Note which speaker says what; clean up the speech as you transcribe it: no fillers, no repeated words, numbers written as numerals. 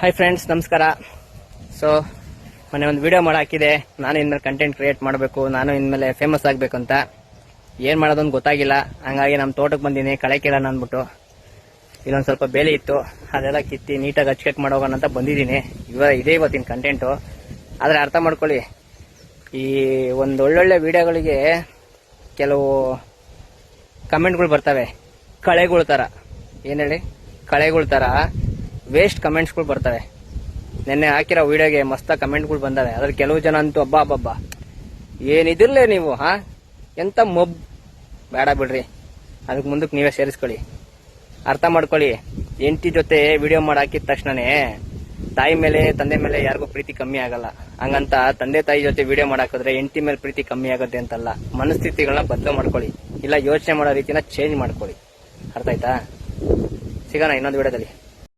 Speaker 1: Hi friends, ನಮಸ್ಕಾರ. So ಮೊನ್ನೆ ಒಂದು ವಿಡಿಯೋ ಹಾಕಿದೆ. ನಾನು ಇನ್ಮೇಲೆ ಕಂಟೆಂಟ್ ಕ್ರಿಯೇಟ್ ಮಾಡಬೇಕು, ನಾನು ಇನ್ಮೇಲೆ ಫೇಮಸ್ ಆಗಬೇಕು ಅಂತ. ಏನು ಮಾಡೋದೊಂದು ಗೊತ್ತಾಗಿಲ್ಲ. ಹಂಗಾಗಿ ನಮ್ಮ ತೋಟಕ್ಕೆ ಬಂದಿನಿ ಕಳೆ ಕೀಳೋಣ ಅಂದ್ಬಿಟ್ಟು. ಇಲ್ಲೊಂದು ಸ್ವಲ್ಪ ಬೇಲಿ ಇತ್ತು, ಅದೆಲ್ಲ ಕಿತ್ತಿ ನೀಟಾಗಿ ಅಚ್ಚುಕಟ್ಟು ಮಾಡೋಣ ಅಂತ ಬಂದಿದ್ದೀನಿ. ಇದೇ ಇವತ್ತಿನ ಕಂಟೆಂಟು. ಆದರೆ ಅರ್ಥ ಮಾಡ್ಕೊಳ್ಳಿ, ಈ ಒಂದು ಒಳ್ಳೊಳ್ಳೆ ವಿಡಿಯೋಗಳಿಗೆ ಕೆಲವು ಕಮೆಂಟ್ಗಳು ಬರ್ತವೆ, ಕಳೆಗಳ ಥರ. ಏನು ಹೇಳಿ, ಕಳೆಗಳ ಥರ ವೇಸ್ಟ್ ಕಮೆಂಟ್ಸ್ಗಳು ಬರ್ತವೆ. ನೆನ್ನೆ ಹಾಕಿರೋ ವಿಡಿಯೋಗೆ ಮಸ್ತ ಕಮೆಂಟ್ಗಳು ಬಂದವೆ. ಅದ್ರ ಕೆಲವು ಜನ ಅಂತೂ ಹಬ್ಬ ಏನಿದಿರ್ಲೇ ನೀವು ಎಂತ ಬೇಡ ಬಿಡ್ರಿ, ಅದಕ್ಕೆ ಮುಂದಕ್ಕೆ ನೀವೇ ಸೇರಿಸ್ಕೊಳ್ಳಿ. ಅರ್ಥ ಮಾಡ್ಕೊಳ್ಳಿ, ಹೆಂಡತಿ ಜೊತೆ ವಿಡಿಯೋ ಮಾಡಿ ಹಾಕಿದ ತಕ್ಷಣನೇ ತಾಯಿ ಮೇಲೆ ತಂದೆ ಮೇಲೆ ಯಾರಿಗೂ ಪ್ರೀತಿ ಕಮ್ಮಿ ಆಗಲ್ಲ. ಹಂಗಂತ ತಂದೆ ತಾಯಿ ಜೊತೆ ವಿಡಿಯೋ ಮಾಡಾಕಿದ್ರೆ ಹೆಂಡತಿ ಮೇಲೆ ಪ್ರೀತಿ ಕಮ್ಮಿ ಆಗುತ್ತೆ ಅಂತಲ್ಲ. ಮನಸ್ಥಿತಿಗಳನ್ನ ಬದಲು ಮಾಡ್ಕೊಳ್ಳಿ, ಇಲ್ಲ ಯೋಚನೆ ಮಾಡೋ ರೀತಿನ ಚೇಂಜ್ ಮಾಡ್ಕೊಳ್ಳಿ. ಅರ್ಥ ಆಯ್ತಾ? ಸಿಗೋಣ ಇನ್ನೊಂದು ವಿಡಿಯೋದಲ್ಲಿ.